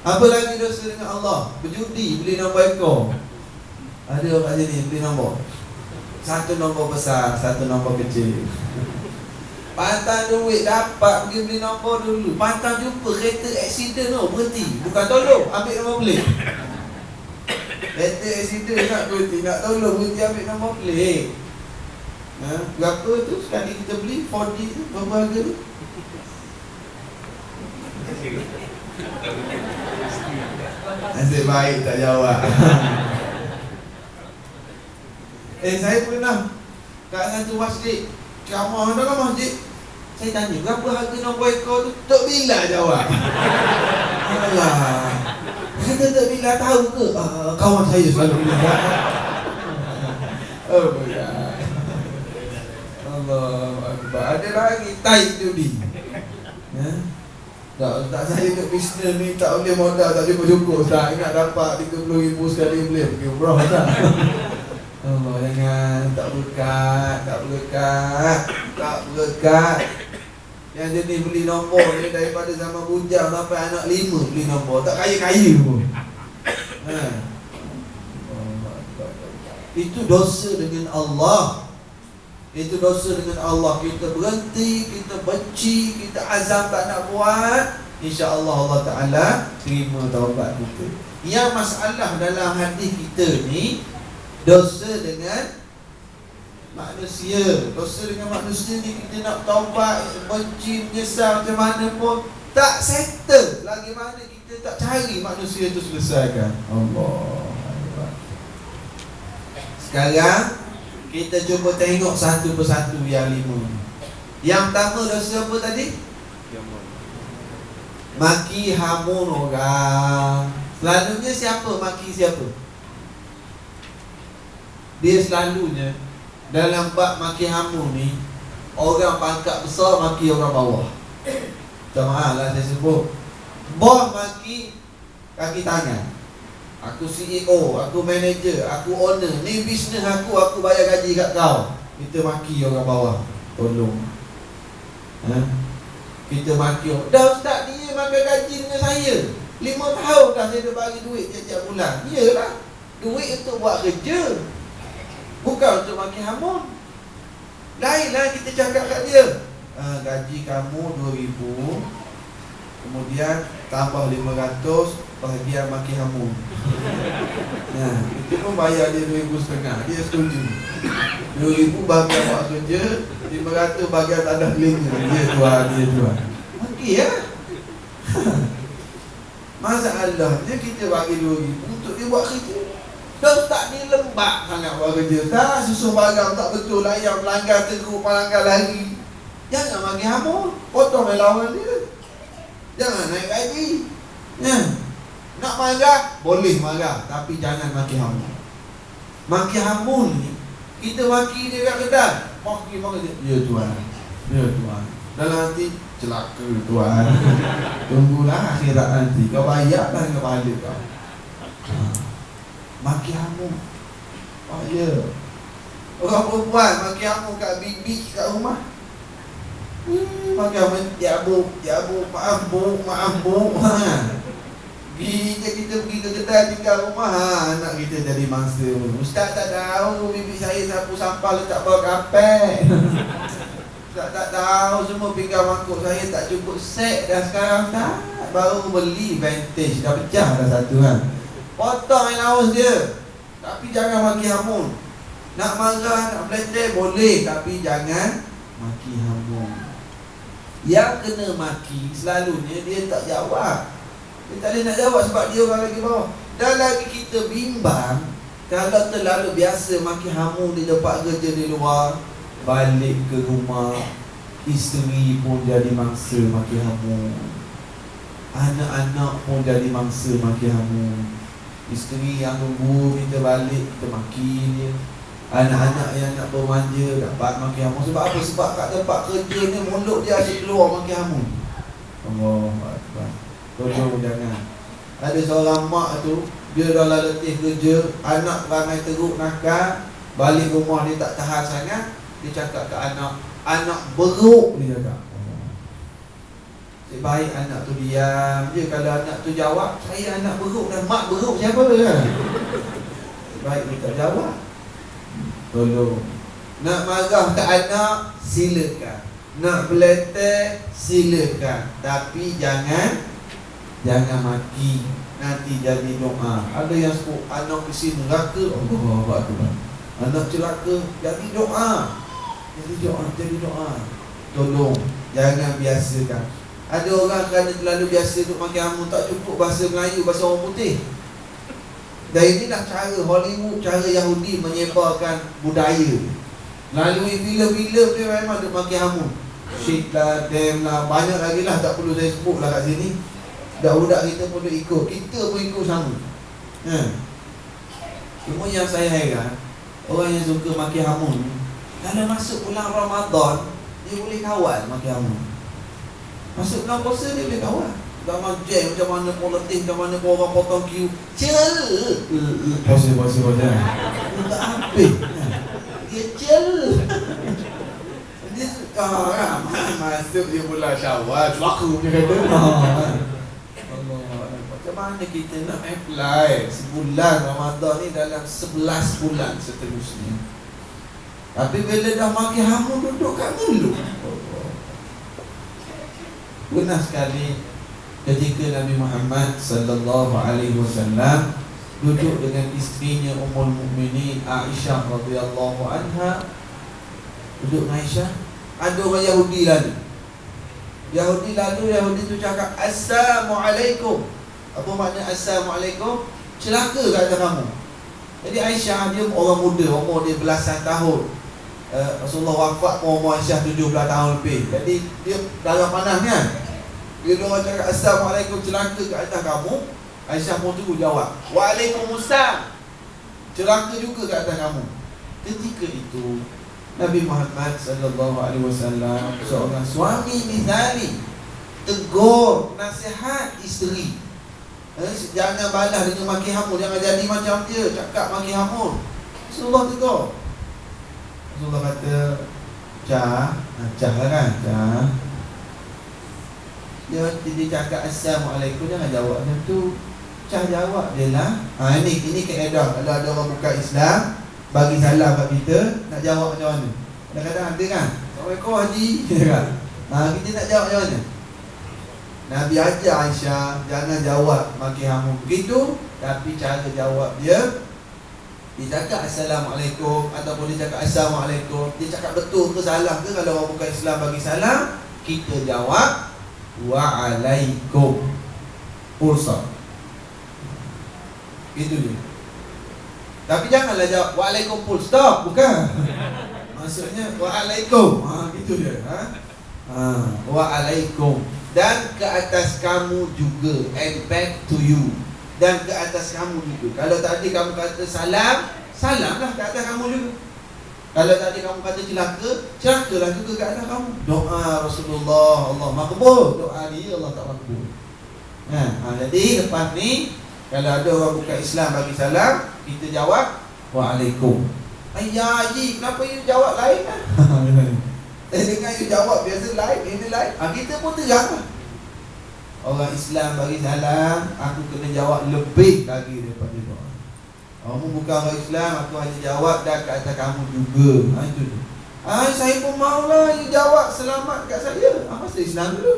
Apa lagi dosa dengan Allah? Berjudi, beli nombor ekor. Ada orang kat sini beli nombor. Satu nombor besar, satu nombor kecil. Pantang duit dapat pergi beli nombor dulu. Pantang jumpa kereta accident tu, berhenti. Bukan tolong, ambil nombor plate. Kereta accident nak berhenti, nak tolong berhenti ambil nombor plate. Berapa tu sekali kita beli 4D tu, berapa harga tu? Nasib baik tak jawab. Saya pernah kat satu masjid, ceramah dalam masjid. Saya tanya, berapa harga nombor ekor tu? Tok Bila jawab. Alah, kata Tok Bila tahu ke? Kawan saya selalu bilang. Oh my God. Allah Akbar. Ada lagi tai judi. Tak saya untuk bisnes ni tak boleh modal, tak cukup-cukup. Tak ingat dapat 30,000 sekali boleh pergi umrah tak? Allah, jangan. Tak berkat. Yang jenis beli nombor ni daripada zaman bujang sampai anak 5 beli nombor. Tak kaya-kaya pun. Itu dosa dengan Allah. Itu dosa dengan Allah. Kita berhenti, kita benci, kita azam tak nak buat, insya-Allah Allah Ta'ala terima taubat kita. Yang masalah dalam hati kita ni dosa dengan manusia. Dosa dengan manusia ni kita nak taubat, benci, menyesal macam mana pun tak settle. Lagi mana kita tak cari manusia itu selesaikan. Allah. Sekarang kita cuba tengok satu persatu yang 5. Yang pertama dosa apa tadi? Maki hamun orang. Selalunya siapa maki siapa? Dia selalunya dalam bab maki hamun ni, orang pangkat besar maki orang bawah. Tak maaf lah saya sebut. Bos maki kaki tangan. Aku CEO, aku manager, aku owner. Ni bisnes aku bayar gaji kat kau. Kita maki orang bawah. Tolong. Kita maki orang. Dah ustaz, dia makan gaji dengan saya 5 tahun dah saya dah bagi duit tiap-tiap bulan. Iyalah, duit untuk buat kerja, bukan untuk maki hamun. Lainlah kita cakap kat dia, gaji kamu 2,000, kemudian tambah 500 bahagian maki hamun. Kita pun bayar dia 2,500. Dia setuju. 2,000 bahagian buat kerja, 500 bahagian tanah telinga. Dia jual. Okey ya. Masalahnya kita bagi 2,000 untuk dia buat kerja. Dah tak ni lembab sangat buat kerja. Tak susun barang tak betul, layan pelanggan teruk, pelanggan lari. Jangan bagi hamun, potong lawan dia. Jangan naik gaji. Nak marah, boleh marah, tapi jangan maki hamun. Maki hamun ni, kita maki dia kat kedai, maki dia, ya tuan, dalam hati, celaka tuan. Tunggulah akhirat nanti, kau bayarlah dengan pahala kau. Maki hamun. Oh ya. Orang perempuan maki hamun kat bibi kat rumah. Maki hamun, ya bu, maaf bu. Kita pergi ke kedai tinggal rumah, anak kita jadi mangsa. Ustaz tak tahu bibi saya sapu sampah letak bawah kapek. Ustaz tak tahu semua pinggan mangkuk saya tak cukup set dah sekarang tak. Baru beli vintage, dah pecah dah satu kan. Potong allowance dia, tapi jangan maki hamun. Nak marah, nak beleteh boleh, tapi jangan maki hamun. Yang kena maki selalunya dia tak jawab. Dia tak boleh nak jawab sebab dia orang lagi bawah. Dan lagi kita bimbang kalau terlalu biasa maki hamun di tempat kerja di luar, balik ke rumah isteri pun jadi mangsa maki hamun, anak-anak pun jadi mangsa maki hamun. Isteri yang tunggu kita balik, kita maki dia. Anak-anak yang nak bermanja dapat maki hamun. Sebab apa? Sebab kat tempat kerja ni mulut dia asyik keluar maki hamun. Allahuakbar. Tolong jangan. Ada seorang mak tu, dia dah letih kerja, anak ramai teruk nakal, balik rumah dia tak tahan sangat, dia cakap ke anak beruk, dia cakap. Baik anak tu diam je. Kalau anak tu jawab, saya anak beruk dan mak beruk siapa kan? Baik dia tak jawab, tolong. Nak marah ke anak, silakan. Nak beletek, silakan. Tapi jangan maki. Nanti jadi doa. Ada yang sebut anak isi neraka, Allah Akbar. Anak celaka, jadi doa. Jadi doa. Tolong, jangan biasakan. Ada orang kerana terlalu biasa duk makan hamun, tak cukup bahasa Melayu, bahasa orang putih. Dan inilah cara Hollywood, cara Yahudi menyebarkan budaya. Lalui filem-filem dia memang duk makan hamun. Shit lah, damn lah, banyak lagi lah, tak perlu saya sebut lah kat sini. Budak-budak kita pun duk ikut, kita pun ikut sama. Cuma yang saya heran, orang yang suka makan hamun, kalau masuk bulan Ramadan, dia boleh kawal makan hamun. Masuk dalam puasa dia boleh kawal. Dalam jam macam mana politik, macam mana orang potong queue. Puasa. Tak habis. Dia dia masuk dia bulan Syawal, celaka dia kata. Allah, macam mana kita nak apply sebulan Ramadan ni dalam 11 bulan seterusnya. Tapi bila dah makin hamun duduk kat mulut. Pernah sekali ketika Nabi Muhammad sallallahu alaihi wasallam duduk dengan isterinya Ummul Mukminin Aisyah radhiyallahu anha. Duduk dengan Aisyah, ada orang Yahudi lalu. Yahudi tu cakap Assalamualaikum. Apa makna Assalamualaikum? Celaka kat atas kamu. Jadi Aisyah dia orang muda, umur dia belasan tahun. Rasulullah wafat umur Aisyah 17 tahun lebih. Jadi dia dalam panas kan. Bila orang cakap Assalamualaikum, celaka ke atas kamu, Aisyah pun tu jawab Waalaikumsalam, celaka juga ke atas kamu. Ketika itu Nabi Muhammad sallallahu alaihi wasallam, seorang suami misali, tegur, nasihat isteri. Jangan balas dengan maki hamun, jangan jadi macam dia, cakap maki hamun. Rasulullah tegur. Rasulullah kata, Cah lah kan, Cah. Dia cakap Assalamualaikum, jangan jawab macam tu. Cah jawab dia lah. Ini kaedah. Kalau ada orang bukan Islam bagi salam kat kita, nak jawab macam mana? Kadang-kadang ada kan, Assalamualaikum Haji. Kita nak jawab macam mana? Nabi ajar Aisyah, jangan jawab maki hamun begitu. Tapi cara jawab dia cakap Assalamualaikum ataupun dia cakap Assalamualaikum. Dia cakap betul ke salah ke? Kalau orang bukan Islam bagi salam, kita jawab Waalaikum Ursa. Itu dia. Tapi janganlah jawab Waalaikum full stop. Bukan. Maksudnya Waalaikum. Gitu dia. Waalaikum. Dan ke atas kamu juga. And back to you. Dan ke atas kamu juga. Kalau tadi kamu kata salam, salamlah ke atas kamu juga. Kalau tadi kamu kata celakalah juga ke atas kamu. Doa Rasulullah Allah makbul. Doa dia Allah tak makbul. Jadi lepas ni, kalau ada orang bukan Islam bagi salam, kita jawab Waalaikum. Ya Haji, kenapa you jawab lain kan? Dengan you jawab biasa lain, ini lain. Kita pun terang lah. Orang Islam bagi salam, aku kena jawab lebih lagi daripada doa. Kamu bukan orang Islam, aku hanya jawab dan kat atas kamu juga. Itu tu. Saya pun maulah you jawab selamat kat saya. Masa Islam dulu.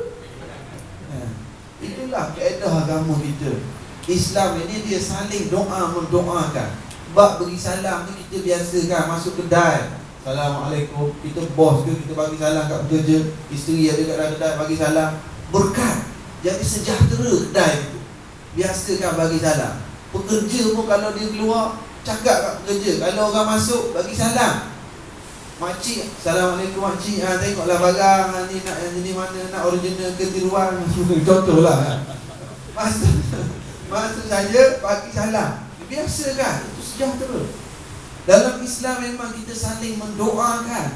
Itulah kaedah agama kita. Islam ini dia saling doa mendoakan. Bab beri salam ni kita biasakan masuk kedai. Assalamualaikum. Kita bos ke, kita bagi salam kat pekerja. Isteri ada kat dalam kedai bagi salam. Berkat. Jadi sejahtera kedai itu. Biasakan bagi salam. Pekerja pun kalau dia keluar, cakap kat pekerja. Kalau orang masuk, bagi salam. Makcik, Assalamualaikum makcik. Tengoklah barang ni nak yang jenis mana, nak original ke tiruan. Contohlah. Maksud saya bagi salam. Biasa kan? Itu sejahtera. Dalam Islam memang kita saling mendoakan.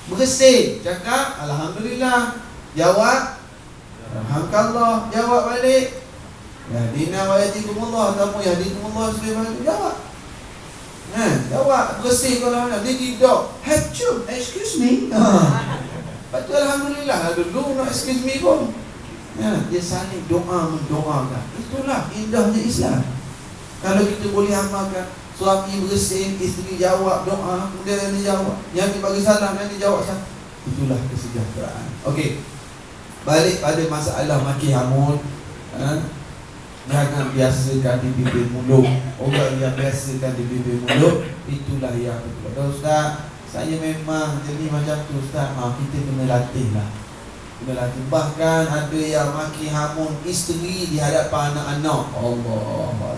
Bersih, cakap Alhamdulillah. Jawab Alhamdulillah. Jawab balik Yahdina wa yahdikumullah ataupun yahdikumullah sebagaimana. Jawab. Jawab bersih kalau nak. Dia tidak excuse me. Lepas tu Alhamdulillah. Dulu nak excuse me pun Ya, dia saling doa mendoakan. Itulah indahnya Islam. Kalau kita boleh amalkan, suami bersin, isteri jawab doa, kemudian dia jawab, yang dibagi salam, yang dijawab salam, itulah kesejahteraan. Okey, balik pada masalah maki hamun. Jangan biasakan di bibir mulut. Orang yang biasakan di bibir mulut, itulah yang betul. Ustaz, saya memang jadi macam tu Ustaz. Kita kena latih lah. Bahkan ada yang maki hamun isteri di hadapan anak-anak. Allah Akbar.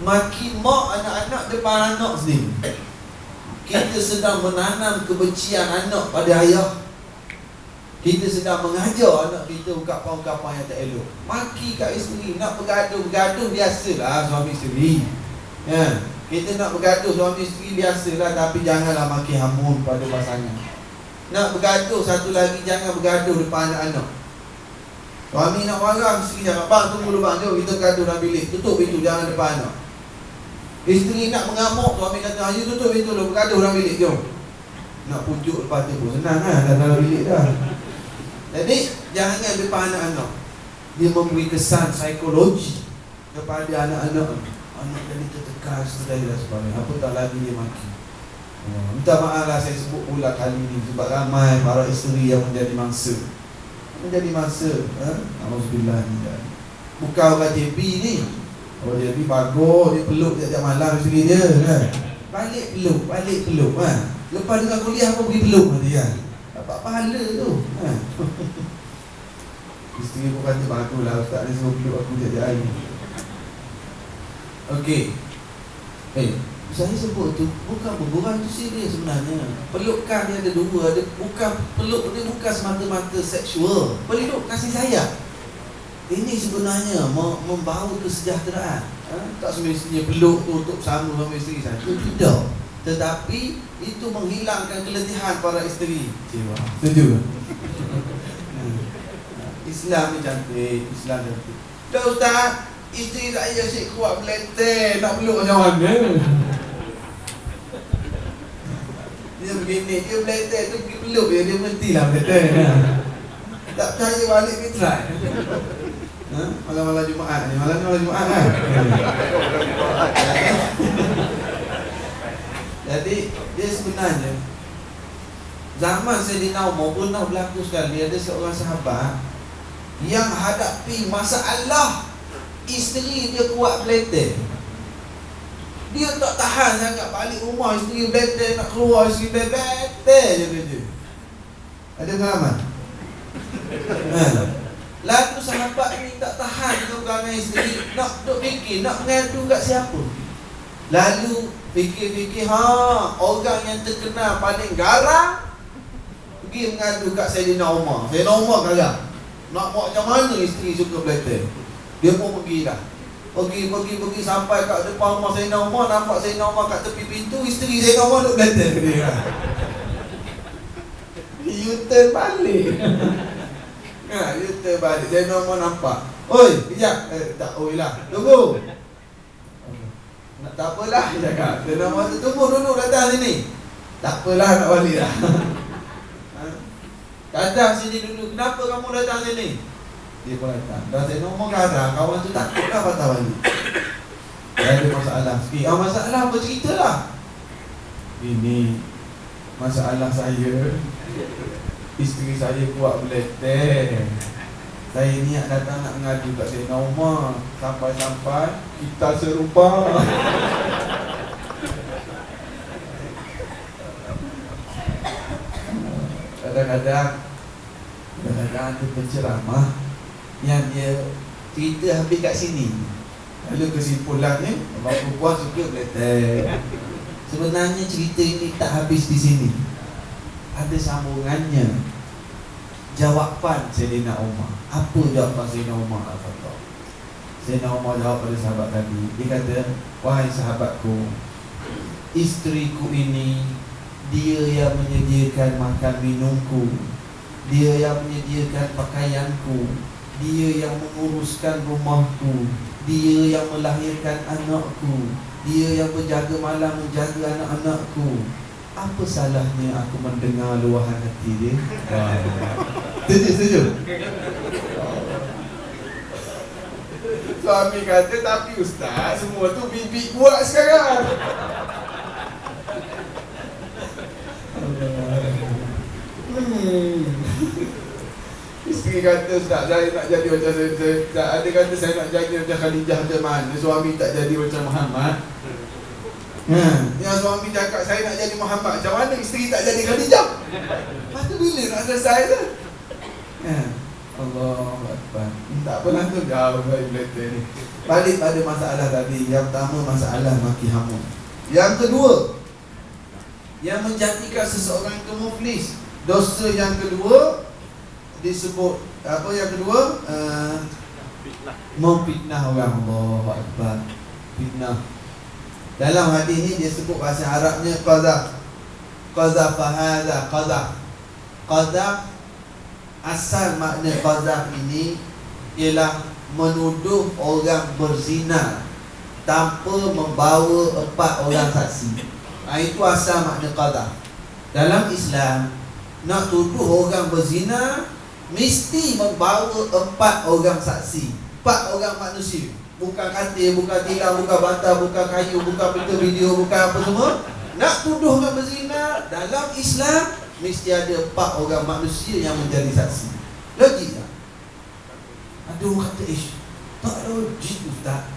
Maki mak anak-anak depan anak sendiri. Kita sedang menanam kebencian anak pada ayah. Kita sedang mengajar anak kita ungkapan-ungkapan yang tak elok. Maki kat isteri, nak bergaduh biasalah suami isteri. Ya, kita nak bergaduh suami isteri biasalah, tapi janganlah maki hamun pada pasangan. Nak bergaduh, satu lagi, jangan bergaduh depan anak-anak. Suami nak marah, isteri cakap, bang tunggu dulu bang, jom kita bergaduh dalam bilik. Tutup pintu, jangan depan anak. Isteri nak mengamuk, suami kata, ayo tutup pintu dulu, bergaduh dalam bilik, jom. Nak pujuk lepas tu pun senang kan, dalam bilik dah. Jadi, jangan depan anak-anak. Dia memberi kesan psikologi kepada anak-anak. Anak jadi tertekan, sedai dan sebagainya. Apatah lagi dia maki. Minta maaf lah saya sebut pula kali ini, sebab ramai para isteri yang menjadi mangsa. Alhamdulillah ni. Bukan orang JB ni. Orang JB bagus, dia peluk tiap-tiap malam isteri dia kan. Balik peluk kan. Lepas dengan kuliah pun pergi peluk dia kan. Dapat pahala tu kan. Isteri pun kata baguslah ustaz ni suruh peluk aku tiap-tiap hari. Okey. Saya sebut tu bukan bergurau, itu serius sebenarnya. Pelukan dia ada dua, peluk dia bukan semata-mata seksual. Peluk kasih sayang. Ini sebenarnya membawa kesejahteraan. Tak semestinya peluk tu untuk bersama suami isteri saja. Tidak. Tetapi itu menghilangkan keletihan para isteri. Setuju? Islam ni cantik, Islam cantik. Dah ustaz, isteri saya asyik kuat beleteh, nak peluk macam mana? Dia begini, dia beleteh tu pergi peluk dia mestilah beleteh. Tak percaya balik ni try. Malam-malam Jumaat ni, malam Jumaat kan. Jadi dia sebenarnya zaman Sayyidina Umar pernah berlaku sekali, ada seorang sahabat yang hadapi masalah isteri dia kuat beleteh. Dia tak tahan sangat balik rumah, isteri beleteh, nak keluar isteri beleteh je kerja. Ada pengalaman? Lalu sahabat ni tak tahan dengan perangai isteri, nak duk fikir, nak mengadu kat siapa. Lalu fikir-fikir, orang yang terkenal paling garang pergi mengadu kat Sayyidina Umar. Sayyidina Umar garang. Nak buat macam mana isteri suka beleteh. Dia pun pergi dah. Pergi sampai kat depan rumah Sayyidina Umar, nampak Sayyidina Umar kat tepi pintu, isteri Sayyidina Umar duk beleteh dia. U-turn balik. U-turn balik. Sayyidina Umar nampak. Oi, kejap. Tak, oi lah. Tunggu. Tak apalah, dia cakap. Sayyidina Umar tu, tunggu dulu datang sini. Tak apalah, nak balik dah. Kadang sini dulu, kenapa kamu datang sini? Dia pun datang. Dah Sayyidina Umar kadang, kawan tu takutlah patah balik. Ada masalah sikit. Masalah apa, ceritalah. Ini masalah saya, isteri saya kuat beleteh. Saya niat datang nak mengadu kat Sayyidina Umar. Sampai-sampai kita serupa. Kadang-kadang ada penceramah yang dia cerita habis kat sini. Lalu kesimpulannya, orang perempuan suka beleteh. Sebenarnya cerita ini tak habis di sini. Ada sambungannya. Jawapan Sayyidina Umar. Apa jawapan Sayyidina Umar? Sayyidina Umar jawab pada sahabat tadi. Dia kata, wahai sahabatku, isteriku ini, dia yang menyediakan makan minumku, dia yang menyediakan pakaianku, dia yang menguruskan rumahku, dia yang melahirkan anakku, dia yang berjaga malam menjaga anak-anakku. Apa salahnya aku mendengar luahan hati dia? Setuju? Suami kata, tapi ustaz, semua tu bibi buat sekarang. Isteri kata, ustaz, saya nak jadi macam saya. Ada kata saya nak jadi macam Khadijah macam mana, suami tak jadi macam Muhammad. Yang suami cakap saya nak jadi Muhammad, macam mana isteri tak jadi Khadijah? Lepas tu bila nak selesai tu? Allahu Akbar. Tak pernah tu jauh dari belakang ni. Balik pada masalah tadi. Yang pertama, masalah maki hamun. Yang kedua, yang menjadikan seseorang itu muflis. Dosa yang kedua disebut apa yang kedua? Memfitnah orang. Allahu Akbar. Fitnah. Dalam hadis ni dia sebut bahasa Arabnya qadha. Qadha fahadha qadha. Qadha, asal makna qadha ini ialah menuduh orang berzina tanpa membawa 4 orang saksi. Itu asal makna qadha. Dalam Islam, nak tuduh orang berzina mesti membawa 4 orang saksi, 4 orang manusia. Bukan katil, bukan tilam, bukan bantal, bukan kayu, bukan peta video, bukan apa semua. Nak tuduh orang berzina dalam Islam mesti ada 4 orang manusia yang menjadi saksi. Logik tak? Ada orang kata, tak logik ustaz.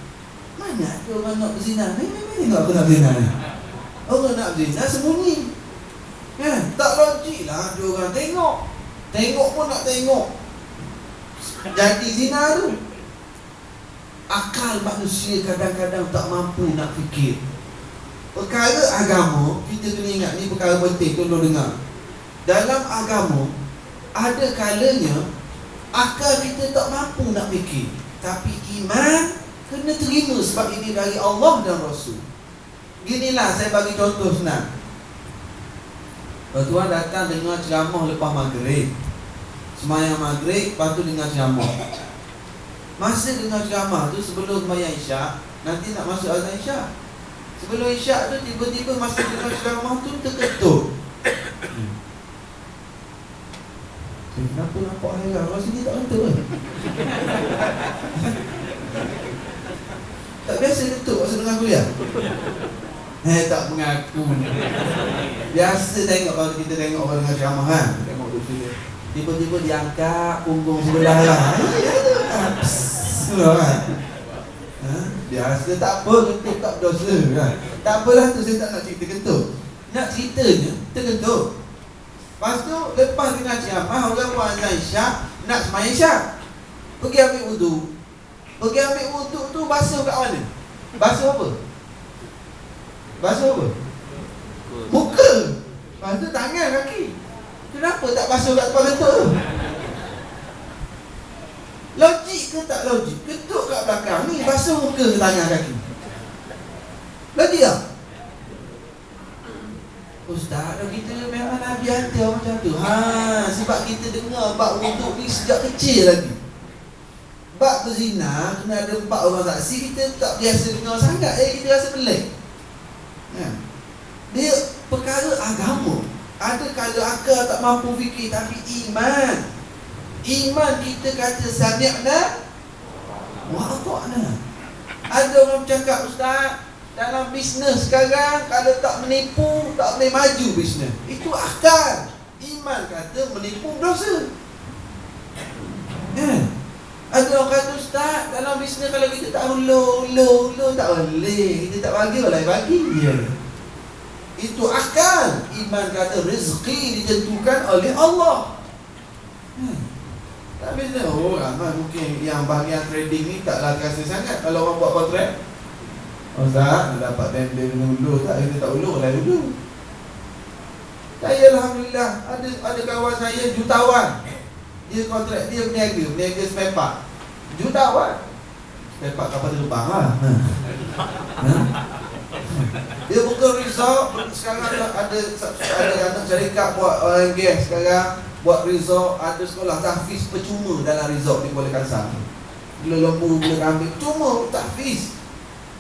Mana ada orang nak berzina? Ni aku nak berzina ni. Orang nak berzina sembunyi. Tak logik lah ada orang tengok. Tengok pun nak tengok jadi zina tu. Akal manusia kadang-kadang tak mampu nak fikir. Perkara agama, kita kena ingat ni perkara penting, tolong dengar. Dalam agama, ada kalanya akal kita tak mampu nak fikir, tapi iman kena terima sebab ini dari Allah dan Rasul. Ginilah, saya bagi contoh senang. Tuan datang dengar ceramah lepas maghrib, sembahyang maghrib, lepas tu dengar ceramah. Masa dengar ceramah tu sebelum sembahyang isyak, nanti nak masuk azan isyak. Sebelum isyak tu tiba-tiba masa dengar ceramah tu terketuk. Kenapa nampak hairan? Orang sini tak ketuk kan? Tak biasa ketuk masa dengar kuliah? Tak mengaku. Biasa tengok kalau kita tengok orang dengar ceramah kan, tengok tu tiba-tiba diangkat punggung sebelah lah. Biasa, tak apa, ketuk tak berdosa kan. Tak apalah tu, saya tak nak cerita ketuk. Nak ceritanya terketuk. Lepas tu, lepas dengar ceramah, orang buat azan isyak, nak sembahyang isyak, pergi ambil wudu. Pergi ambil wudu tu basuh kat mana? Basuh apa? Basuh apa? Muka. Lepas tu tangan, kaki. Kenapa tak basuh kat tempat ketuk tu? Logik ke tak logik? Ketuk kat belakang ni, basuh muka ke tangan kaki? Logik tak? Ustaz, kita memang Nabi hantar macam tu. Sebab kita dengar bab wuduk ni sejak kecil lagi. Bab berzina kena ada 4 orang saksi, kita tak biasa dengar sangat. Kita rasa pelik. Dia perkara agama. Ada kala akal tak mampu fikir, tapi iman. Iman kita kata sami'na wa ata'na. Ada orang cakap, ustaz, dalam bisnes sekarang kalau tak menipu tak boleh maju bisnes. Itu akal. Iman kata menipu dosa. Ada orang kata, ustaz, dalam bisnes kalau kita tak ulur tak boleh. Kita tak bagi, orang lain bagi. Itu akal. Iman kata rezeki ditentukan oleh Allah. Tak bisnes. Ramai mungkin yang bahagian trading ni taklah rasa sangat kalau orang buat kontrak. Ustaz, dia dapat tender dulu tak? Kita tak ulur lah dulu. Saya Alhamdulillah ada kawan saya jutawan. Dia kontrak, dia berniaga spare part. Jutawan. Spare part kapal terbang lah. Dia buka resort. Sekarang ada anak syarikat buat oil and gas. Sekarang buat resort, ada sekolah tahfiz percuma dalam resort di Kuala Kangsar. Gula lembu, gula kambing, cuma tahfiz.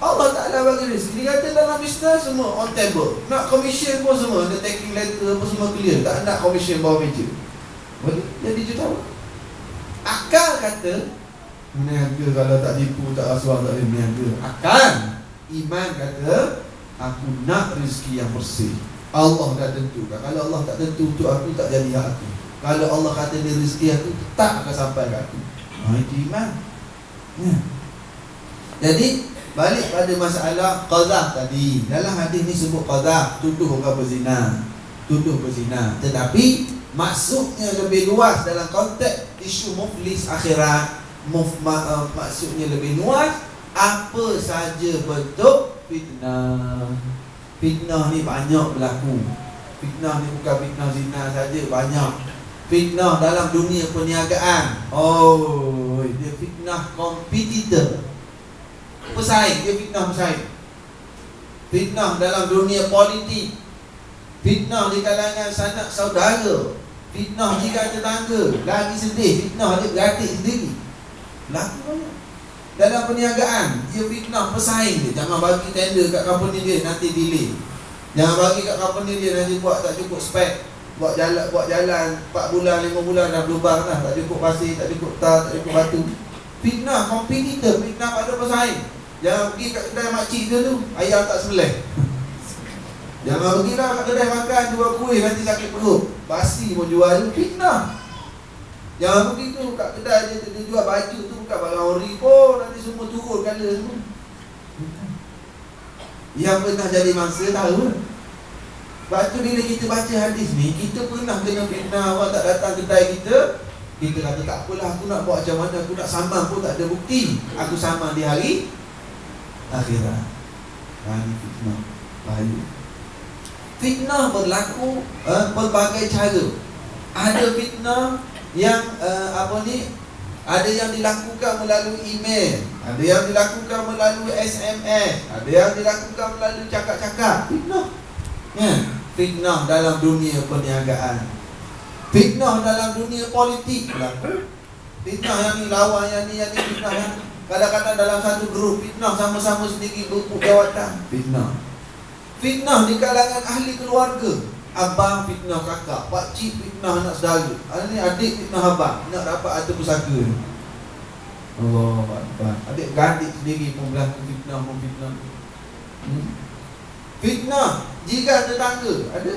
Allah Ta'ala bagi rezeki. Dia kata dalam bisnes semua on table. Nak commission pun semua, ada taking letter apa semua clear. Tak nak commission bawah meja. Jadi jutawan. Akal kata Meniaga kalau tak tipu, tak rasuah, tak boleh meniaga. Akan iman kata, aku nak rezeki yang bersih. Allah dah tentukan. Kalau Allah tak tentu untuk aku, tak jadi hak aku. Kalau Allah kata dia rezeki aku, tak akan sampai ke aku. Itu iman. Jadi balik pada masalah qadhaf tadi. Dalam hadis ni sebut qadhaf, tuduh orang berzina, tuduh berzina. Tetapi maksudnya lebih luas dalam konteks isu muflis akhirat. Maksudnya lebih luas, apa saja bentuk fitnah. Fitnah ni banyak berlaku. Fitnah ni bukan fitnah zina saja, banyak. Fitnah dalam dunia perniagaan. Oh, dia fitnah kompetitor, pesaing, dia fitnah pesaing. Fitnah dalam dunia politik. Fitnah di kalangan sanak saudara. Fitnah jika tetangga. Lagi sedih, fitnah dia beradik sendiri. Laku banyak. Dalam perniagaan, dia fitnah pesaing dia. Jangan bagi tender kat company dia, nanti delay. Jangan bagi kat company dia, nanti buat tak cukup spek. Buat jalan 4 bulan, 5 bulan dah berlubang dah. Tak cukup pasir, tak cukup tar, tak cukup batu. Fitnah kompetitor, fitnah pada pesaing. Jangan pergi kat kedai makcik dulu, ayam tak sembelih. Jangan pergilah kat kedai makan, jual kuih, nanti sakit perut. Basi pun jual, fitnah. Jangan begitu, kat kedai dia jual baju tu bukan barang ori pun, nanti semua turun kala semua. Yang pernah jadi mangsa tahu. Sebab tu bila kita baca hadis ni, kita pernah kena fitnah. Orang tak datang kedai kita, kita kata tak apalah, aku nak buat macam mana, aku nak saman pun tak ada bukti. Aku saman di hari akhirat. Ini fitnah, bahaya. Fitnah berlaku pelbagai cara. Ada fitnah yang ada yang dilakukan melalui email, ada yang dilakukan melalui SMS, ada yang dilakukan melalui cakap-cakap. Fitnah. Fitnah dalam dunia perniagaan. Fitnah dalam dunia politik berlaku. Fitnah yang ni lawan, yang ni fitnah yang kadang-kadang dalam satu grup fitnah sama-sama sendiri berpuk jawatan. Fitnah. Fitnah di kalangan ahli keluarga. Abang fitnah kakak, pakcik fitnah anak saudara. Ini adik fitnah abang, nak dapat harta pusaka. Allah Akbar. Adik-adik sendiri pun berlaku fitnah, Fitnah jika tetangga ada.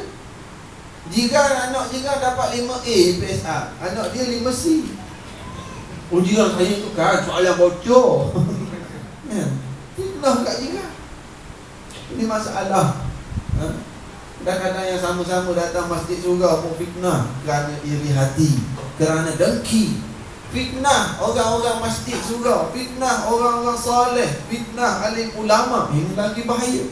Jika anak jika dapat 5A PSR, anak dia 5C. Ujian saya tu kan soalan bocor. Fitnah kat jika. Ini masalah. Kadang-kadang yang sama-sama datang masjid surga pun fitnah kerana iri hati, kerana dengki. Fitnah orang-orang masjid surga, fitnah orang-orang soleh, fitnah alim ulama. Ini lagi bahaya.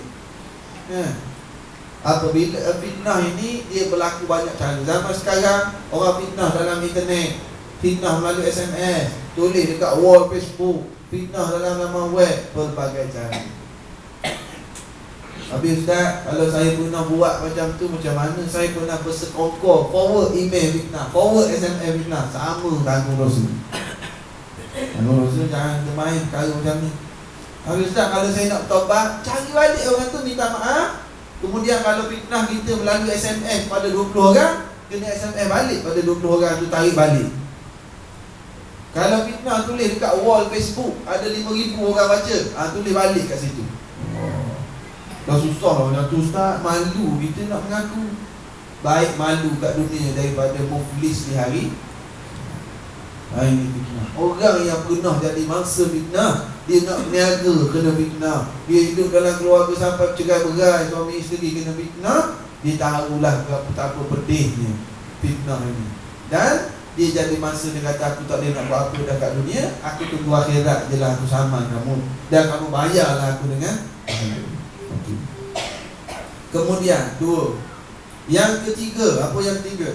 Apabila fitnah ini dia berlaku banyak cara. Zaman sekarang orang fitnah dalam internet, fitnah melalui SMS, tulis dekat wall Facebook, fitnah dalam laman web, pelbagai cara. Habis Ustaz, kalau saya pernah buat macam tu, macam mana saya pernah bersekongkol, forward email fitnah, forward SMS fitnah. Sama tanggung dosa. Tanggung dosa, jangan termain perkara macam ni. Habis Ustaz, kalau saya nak bertobat, cari balik orang tu, minta maaf. Kemudian kalau fitnah kita melalui SMS pada 20 orang, kena SMS balik pada 20 orang tu, tarik balik. Kalau fitnah tulis dekat wall Facebook, ada 5,000 orang baca, tulis balik kat situ. Dah susah lah macam tu Ustaz. Malu kita nak mengaku. Baik malu kat dunia daripada muflis di hari. Ini fitnah. Orang yang pernah jadi mangsa fitnah, dia nak berniaga kena fitnah. Dia hidup dalam keluarga sampai bercerai berai, suami isteri kena fitnah. Dia tahulah betapa pedihnya fitnah ini. Dan dia jadi mangsa, dia kata aku tak boleh nak buat apa dah kat dunia, aku tunggu akhirat je lah, aku saman kamu. Dan kamu bayarlah aku dengan Kemudian 2. Yang ketiga, apa yang ketiga?